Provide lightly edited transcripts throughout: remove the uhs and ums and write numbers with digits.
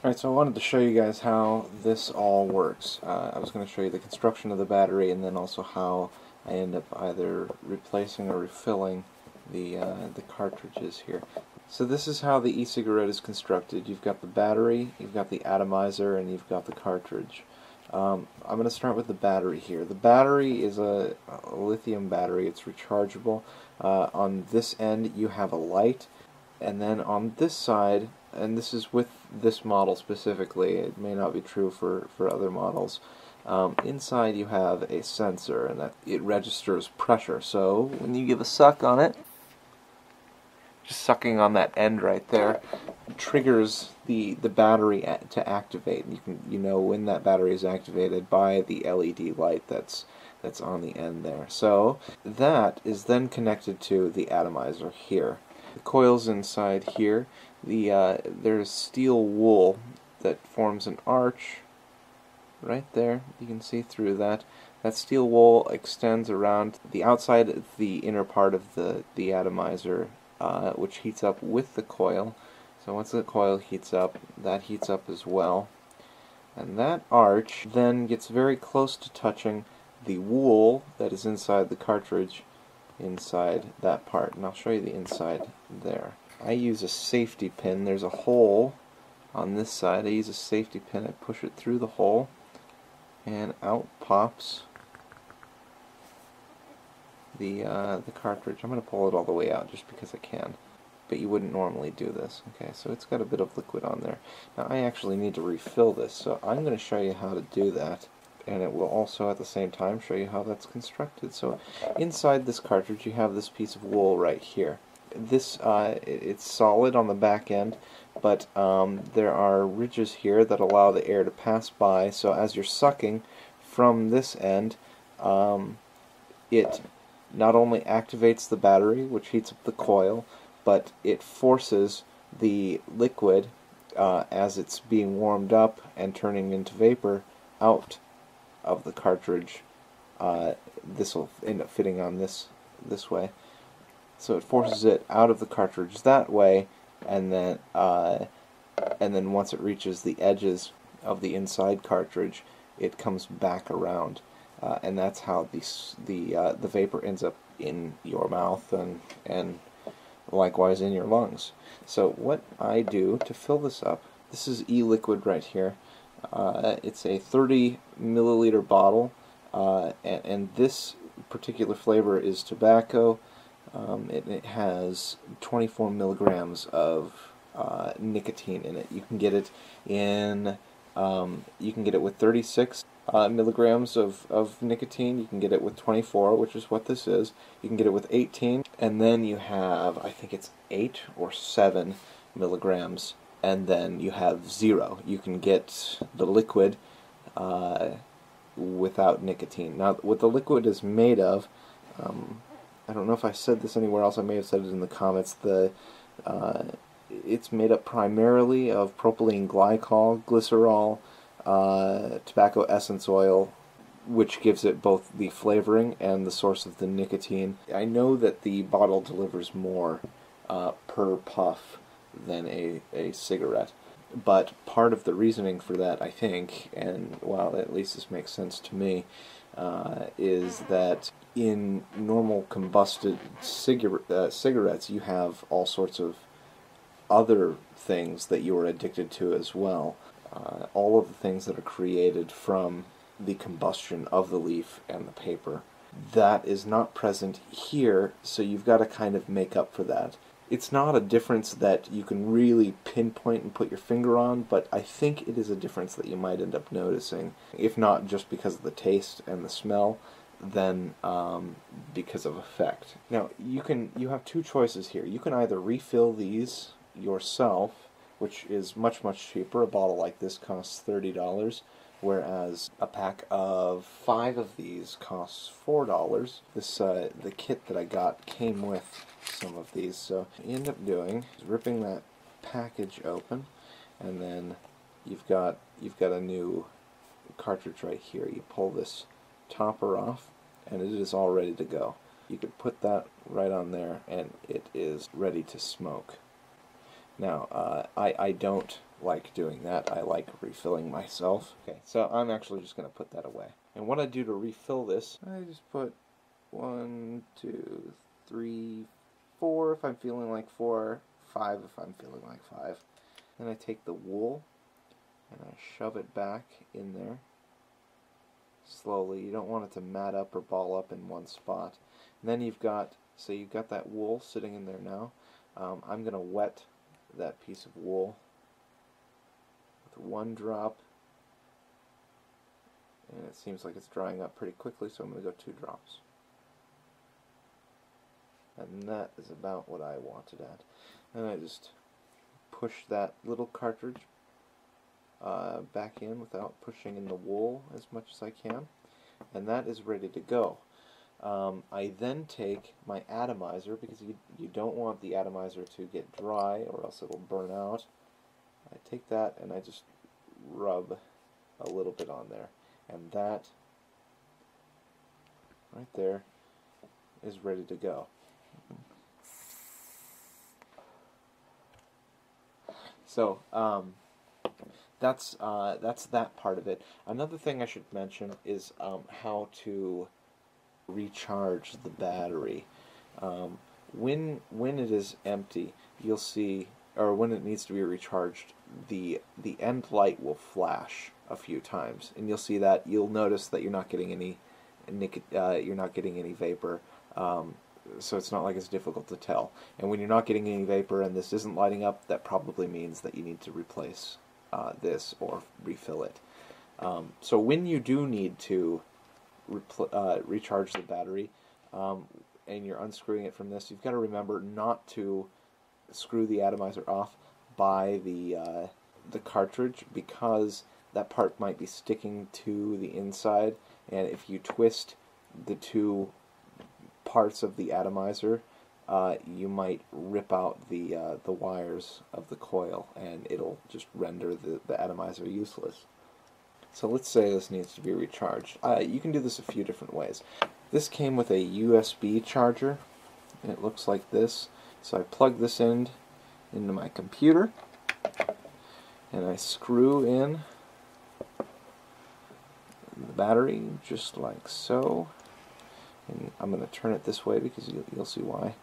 Alright, so I wanted to show you guys how this all works. I was going to show you the construction of the battery and then also how I end up either replacing or refilling the cartridges here. So this is how the e-cigarette is constructed. You've got the battery, you've got the atomizer, and you've got the cartridge. I'm going to start with the battery here. The battery is a lithium battery. It's rechargeable. On this end you have a light, and then on this side, and this is with this model specifically, it may not be true for other models, inside you have a sensor, and that it registers pressure. So when you give a suck on it, just sucking on that end right there triggers the battery to activate. You know when that battery is activated by the LED light that's on the end there. So that is then connected to the atomizer here. The coil's inside here. There's steel wool that forms an arch right there. You can see through that. That steel wool extends around the outside of the inner part of the atomizer, which heats up with the coil. So once the coil heats up, that heats up as well. And that arch then gets very close to touching the wool that is inside the cartridge, inside that part. And I'll show you the inside there. I use a safety pin. There's a hole on this side. I use a safety pin. I push it through the hole, and out pops the cartridge. I'm going to pull it all the way out just because I can, but you wouldn't normally do this. Okay, so it's got a bit of liquid on there. Now I actually need to refill this, so I'm going to show you how to do that, and it will also at the same time show you how that's constructed. So inside this cartridge you have this piece of wool right here. This it's solid on the back end, but there are ridges here that allow the air to pass by, so as you're sucking from this end, it not only activates the battery, which heats up the coil, but it forces the liquid, as it's being warmed up and turning into vapor, out of the cartridge. This will end up fitting on this way. So it forces it out of the cartridge that way, and then once it reaches the edges of the inside cartridge, it comes back around, and that's how the vapor ends up in your mouth and likewise in your lungs. So what I do to fill this up, this is e-liquid right here. It's a 30 milliliter bottle, and this particular flavor is tobacco. It has 24 milligrams of nicotine in it. You can get it in. You can get it with 36 milligrams of nicotine. You can get it with 24, which is what this is. You can get it with 18, and then you have, I think it's 8 or 7 milligrams, and then you have 0. You can get the liquid without nicotine. Now, what the liquid is made of, I don't know if I said this anywhere else. I may have said it in the comments. It's made up primarily of propylene glycol, glycerol, tobacco essence oil, which gives it both the flavoring and the source of the nicotine. I know that the bottle delivers more per puff than a cigarette, but part of the reasoning for that, I think, and well, at least this makes sense to me, is that in normal combusted cigarettes you have all sorts of other things that you are addicted to as well. All of the things that are created from the combustion of the leaf and the paper. That is not present here, so you've got to kind of make up for that. It's not a difference that you can really pinpoint and put your finger on, but I think it is a difference that you might end up noticing, if not just because of the taste and the smell, then because of effect. Now, you have two choices here. You can either refill these yourself, which is much, much cheaper. A bottle like this costs $30, whereas a pack of 5 of these costs $4. The kit that I got came with some of these, so what you end up doing is ripping that package open, and then you've got a new cartridge right here. You pull this topper off, and it is all ready to go. You could put that right on there, and it is ready to smoke. Now, I don't like doing that. I like refilling myself. Okay, so I'm actually just going to put that away. And what I do to refill this, I just put 1, 2, 3, 4 if I'm feeling like 4, 5 if I'm feeling like 5. Then I take the wool and I shove it back in there slowly. You don't want it to mat up or ball up in one spot. And then you've got that wool sitting in there now. I'm going to wet that piece of wool with 1 drop, and it seems like it's drying up pretty quickly, so I'm going to go 2 drops. And that is about what I wanted at. And I just push that little cartridge back in without pushing in the wool as much as I can, and that is ready to go. I then take my atomizer, because you don't want the atomizer to get dry or else it will burn out. I take that and I just rub a little bit on there, and that right there is ready to go. So that's that part of it. Another thing I should mention is how to recharge the battery. When it is empty, you'll see, or when it needs to be recharged, the end light will flash a few times, and you'll see that. You'll notice that you're not getting any vapor. So it's not like it's difficult to tell. And when you're not getting any vapor and this isn't lighting up, that probably means that you need to replace this or refill it. So when you do need to recharge the battery and you're unscrewing it from this, you've got to remember not to screw the atomizer off by the cartridge, because that part might be sticking to the inside, and if you twist the 2 parts of the atomizer, you might rip out the wires of the coil, and it'll just render the atomizer useless. So let's say this needs to be recharged. You can do this a few different ways. This came with a USB charger, and it looks like this. So I plug this into my computer, and I screw in the battery just like so. And I'm going to turn it this way because you'll see why.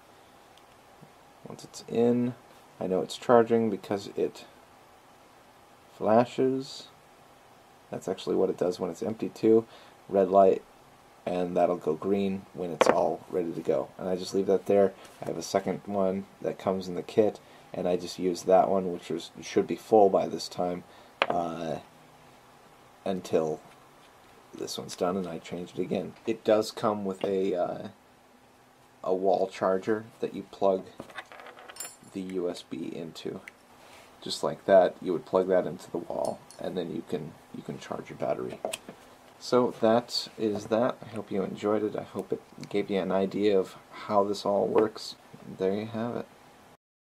Once it's in, I know it's charging because it flashes. That's actually what it does when it's empty too. Red light, and that'll go green when it's all ready to go. And I just leave that there. I have a second one that comes in the kit, and I just use that one, which should be full by this time, until this one's done, and I change it again. It does come with a wall charger that you plug the USB into. Just like that, you would plug that into the wall, and then you can charge your battery. So that is that. I hope you enjoyed it. I hope it gave you an idea of how this all works. There you have it.